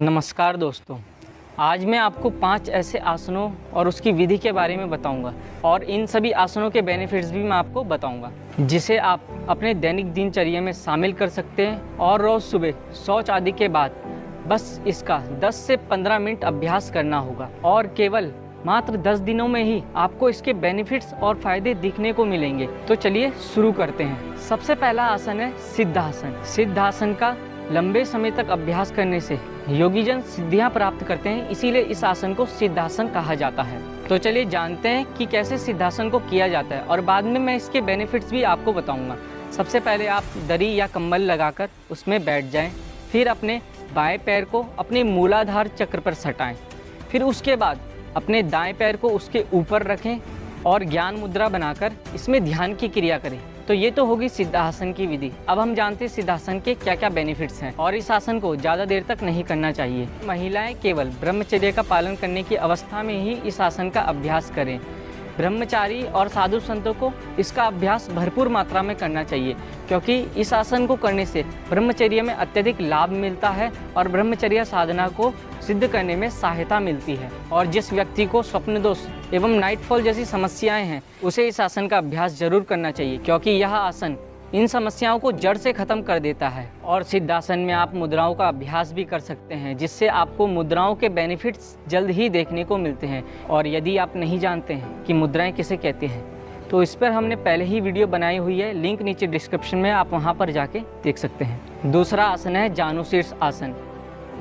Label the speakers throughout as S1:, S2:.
S1: नमस्कार दोस्तों, आज मैं आपको 5 ऐसे आसनों और उसकी विधि के बारे में बताऊंगा और इन सभी आसनों के बेनिफिट्स भी मैं आपको बताऊंगा, जिसे आप अपने दैनिक दिनचर्या में शामिल कर सकते हैं। और रोज़ सुबह शौच आदि के बाद बस इसका 10 से 15 मिनट अभ्यास करना होगा और केवल मात्र 10 दिनों में ही आपको इसके बेनिफिट्स और फायदे दिखने को मिलेंगे। तो चलिए शुरू करते हैं। सबसे पहला आसन है सिद्धासन। सिद्धासन का लंबे समय तक अभ्यास करने से योगीजन सिद्धियां प्राप्त करते हैं, इसीलिए इस आसन को सिद्धासन कहा जाता है। तो चलिए जानते हैं कि कैसे सिद्धासन को किया जाता है और बाद में मैं इसके बेनिफिट्स भी आपको बताऊंगा। सबसे पहले आप दरी या कंबल लगाकर उसमें बैठ जाएं, फिर अपने बाएं पैर को अपने मूलाधार चक्र पर सटाएं, फिर उसके बाद अपने दाएं पैर को उसके ऊपर रखें और ज्ञान मुद्रा बनाकर इसमें ध्यान की क्रिया करें। तो ये तो होगी सिद्धासन की विधि। अब हम जानते हैं सिद्धासन के क्या क्या बेनिफिट्स हैं और इस आसन को ज़्यादा देर तक नहीं करना चाहिए। महिलाएं केवल ब्रह्मचर्य का पालन करने की अवस्था में ही इस आसन का अभ्यास करें। ब्रह्मचारी और साधु संतों को इसका अभ्यास भरपूर मात्रा में करना चाहिए, क्योंकि इस आसन को करने से ब्रह्मचर्य में अत्यधिक लाभ मिलता है और ब्रह्मचर्य साधना को सिद्ध करने में सहायता मिलती है। और जिस व्यक्ति को स्वप्न दोष एवं नाइटफॉल जैसी समस्याएं हैं, उसे इस आसन का अभ्यास जरूर करना चाहिए, क्योंकि यह आसन इन समस्याओं को जड़ से खत्म कर देता है। और सिद्धासन में आप मुद्राओं का अभ्यास भी कर सकते हैं, जिससे आपको मुद्राओं के बेनिफिट्स जल्द ही देखने को मिलते हैं। और यदि आप नहीं जानते हैं कि मुद्राएं किसे कहते हैं, तो इस पर हमने पहले ही वीडियो बनाई हुई है, लिंक नीचे डिस्क्रिप्शन में, आप वहां पर जाके देख सकते हैं। दूसरा आसन है जानुशीर्ष आसन।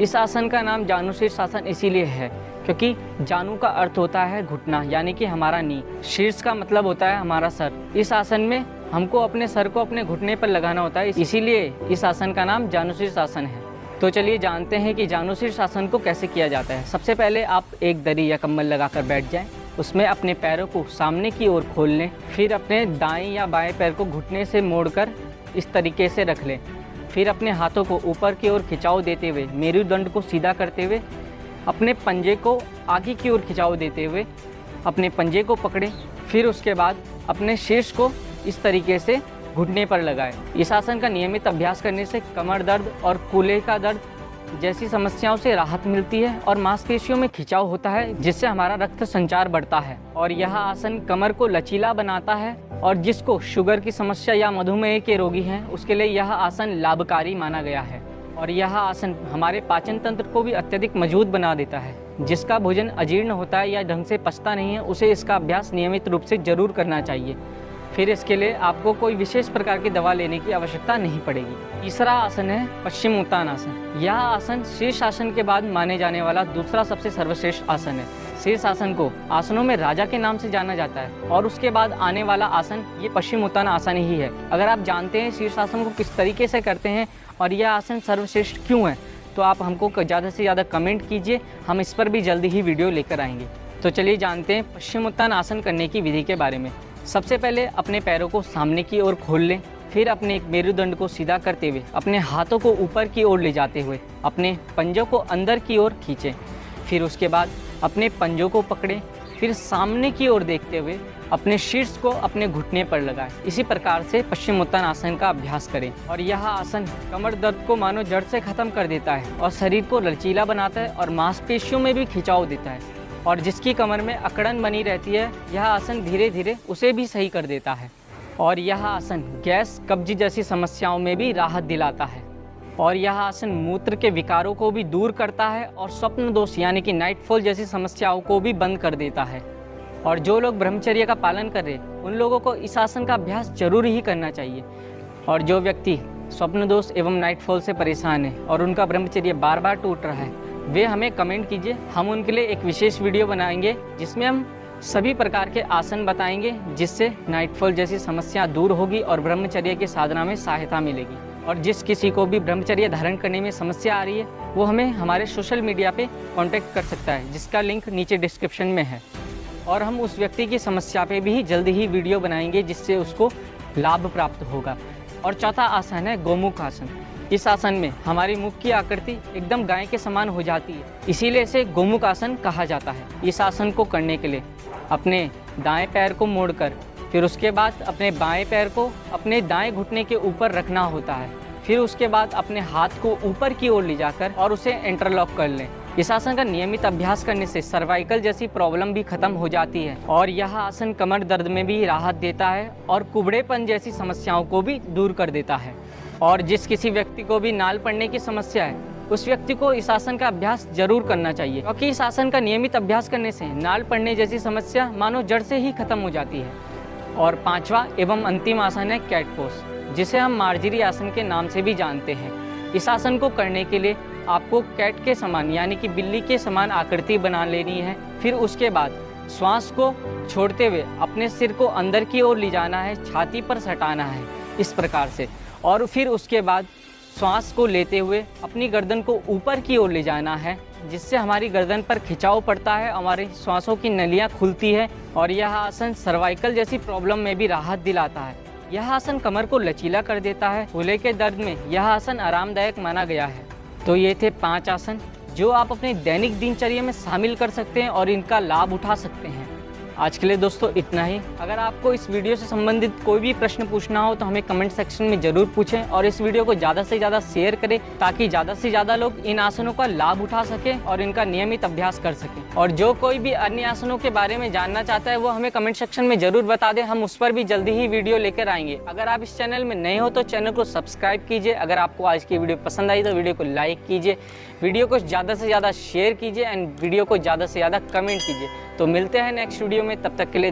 S1: इस आसन का नाम जानुशीर्ष आसन इसीलिए है क्योंकि जानु का अर्थ होता है घुटना, यानी कि हमारा नी। शीर्ष का मतलब होता है हमारा सर। इस आसन में हमको अपने सर को अपने घुटने पर लगाना होता है, इसीलिए इस आसन का नाम जानुशीर्ष आसन है। तो चलिए जानते हैं कि जानुशीर्ष आसन को कैसे किया जाता है। सबसे पहले आप एक दरी या कंबल लगाकर बैठ जाएं, उसमें अपने पैरों को सामने की ओर खोल लें, फिर अपने दाएं या बाएं पैर को घुटने से मोड़कर इस तरीके से रख लें। फिर अपने हाथों को ऊपर की ओर खिंचाव देते हुए मेरुदंड को सीधा करते हुए अपने पंजे को आगे की ओर खिंचाव देते हुए अपने पंजे को पकड़ें। फिर उसके बाद अपने शीर्ष को इस तरीके से घुटने पर लगाएं। इस आसन का नियमित अभ्यास करने से कमर दर्द और कूल्हे का दर्द जैसी समस्याओं से राहत मिलती है और मांसपेशियों में खिंचाव होता है, जिससे हमारा रक्त संचार बढ़ता है। और यह आसन कमर को लचीला बनाता है और जिसको शुगर की समस्या या मधुमेह के रोगी हैं, उसके लिए यह आसन लाभकारी माना गया है। और यह आसन हमारे पाचन तंत्र को भी अत्यधिक मजबूत बना देता है। जिसका भोजन अजीर्ण होता है या ढंग से पचता नहीं है, उसे इसका अभ्यास नियमित रूप से जरूर करना चाहिए। फिर इसके लिए आपको कोई विशेष प्रकार की दवा लेने की आवश्यकता नहीं पड़ेगी। तीसरा आसन है पश्चिम उत्तानासन। यह आसन शीर्षासन के बाद माने जाने वाला दूसरा सबसे सर्वश्रेष्ठ आसन है। शीर्षासन को आसनों में राजा के नाम से जाना जाता है और उसके बाद आने वाला आसन ये पश्चिम उत्तानासन ही है। अगर आप जानते हैं शीर्षासन को किस तरीके से करते हैं और यह आसन सर्वश्रेष्ठ क्यों है, तो आप हमको ज़्यादा से ज़्यादा कमेंट कीजिए, हम इस पर भी जल्दी ही वीडियो लेकर आएंगे। तो चलिए जानते हैं पश्चिम उत्तानासन करने की विधि के बारे में। सबसे पहले अपने पैरों को सामने की ओर खोल लें, फिर अपने एक मेरुदंड को सीधा करते हुए अपने हाथों को ऊपर की ओर ले जाते हुए अपने पंजों को अंदर की ओर खींचें। फिर उसके बाद अपने पंजों को पकड़ें, फिर सामने की ओर देखते हुए अपने शीर्ष को अपने घुटने पर लगाएं। इसी प्रकार से पश्चिम उत्तानासन का अभ्यास करें। और यह आसन कमर दर्द को मानो जड़ से खत्म कर देता है और शरीर को लचीला बनाता है और मांसपेशियों में भी खिंचाव देता है। और जिसकी कमर में अकड़न बनी रहती है, यह आसन धीरे धीरे उसे भी सही कर देता है। और यह आसन गैस कब्ज जैसी समस्याओं में भी राहत दिलाता है। और यह आसन मूत्र के विकारों को भी दूर करता है और स्वप्न दोष यानी कि नाइटफॉल जैसी समस्याओं को भी बंद कर देता है। और जो लोग ब्रह्मचर्य का पालन कर रहे हैं, उन लोगों को इस आसन का अभ्यास जरूर ही करना चाहिए। और जो व्यक्ति स्वप्न दोष एवं नाइटफॉल से परेशान है और उनका ब्रह्मचर्य बार बार टूट रहा है, वे हमें कमेंट कीजिए, हम उनके लिए एक विशेष वीडियो बनाएंगे जिसमें हम सभी प्रकार के आसन बताएंगे, जिससे नाइटफॉल जैसी समस्या दूर होगी और ब्रह्मचर्य की साधना में सहायता मिलेगी। और जिस किसी को भी ब्रह्मचर्य धारण करने में समस्या आ रही है, वो हमें हमारे सोशल मीडिया पे कांटेक्ट कर सकता है, जिसका लिंक नीचे डिस्क्रिप्शन में है। और हम उस व्यक्ति की समस्या पे भी जल्दी ही वीडियो बनाएंगे, जिससे उसको लाभ प्राप्त होगा। और चौथा आसन है गोमुख आसन। इस आसन में हमारी मुख की आकृति एकदम गाय के समान हो जाती है, इसीलिए इसे गोमुख आसन कहा जाता है। इस आसन को करने के लिए अपने दाएं पैर को मोड़कर फिर उसके बाद अपने बाएं पैर को अपने दाएं घुटने के ऊपर रखना होता है फिर उसके बाद अपने हाथ को ऊपर की ओर ले जाकर और उसे इंटरलॉक कर लें। इस आसन का नियमित अभ्यास करने से सर्वाइकल जैसी प्रॉब्लम भी खत्म हो जाती है और यह आसन कमर दर्द में भी राहत देता है और कुबड़ेपन जैसी समस्याओं को भी दूर कर देता है। और जिस किसी व्यक्ति को भी नाल पड़ने की समस्या है, उस व्यक्ति को इस आसन का अभ्यास जरूर करना चाहिए, क्योंकि इस आसन का नियमित अभ्यास करने से नाल पड़ने जैसी समस्या मानो जड़ से ही खत्म हो जाती है। और पांचवा एवं अंतिम आसन है कैट पोज, जिसे हम मार्जरी आसन के नाम से भी जानते हैं। इस आसन को करने के लिए आपको कैट के समान यानी कि बिल्ली के समान आकृति बना लेनी है। फिर उसके बाद श्वास को छोड़ते हुए अपने सिर को अंदर की ओर ले जाना है, छाती पर सटाना है इस प्रकार से। और फिर उसके बाद श्वास को लेते हुए अपनी गर्दन को ऊपर की ओर ले जाना है, जिससे हमारी गर्दन पर खिंचाव पड़ता है, हमारी श्वासों की नलियां खुलती है और यह आसन सर्वाइकल जैसी प्रॉब्लम में भी राहत दिलाता है। यह आसन कमर को लचीला कर देता है। गले के दर्द में यह आसन आरामदायक माना गया है। तो ये थे 5 आसन जो आप अपने दैनिक दिनचर्या में शामिल कर सकते हैं और इनका लाभ उठा सकते हैं। आज के लिए दोस्तों इतना ही। अगर आपको इस वीडियो से संबंधित कोई भी प्रश्न पूछना हो तो हमें कमेंट सेक्शन में ज़रूर पूछें और इस वीडियो को ज़्यादा से ज़्यादा शेयर करें, ताकि ज़्यादा से ज़्यादा लोग इन आसनों का लाभ उठा सकें और इनका नियमित अभ्यास कर सकें। और जो कोई भी अन्य आसनों के बारे में जानना चाहता है वो हमें कमेंट सेक्शन में ज़रूर बता दें, हम उस पर भी जल्दी ही वीडियो लेकर आएंगे। अगर आप इस चैनल में नए हो तो चैनल को सब्सक्राइब कीजिए। अगर आपको आज की वीडियो पसंद आई तो वीडियो को लाइक कीजिए, वीडियो को ज़्यादा से ज़्यादा शेयर कीजिए एंड वीडियो को ज़्यादा से ज़्यादा कमेंट कीजिए। तो मिलते हैं नेक्स्ट वीडियो में, तब तक के लिए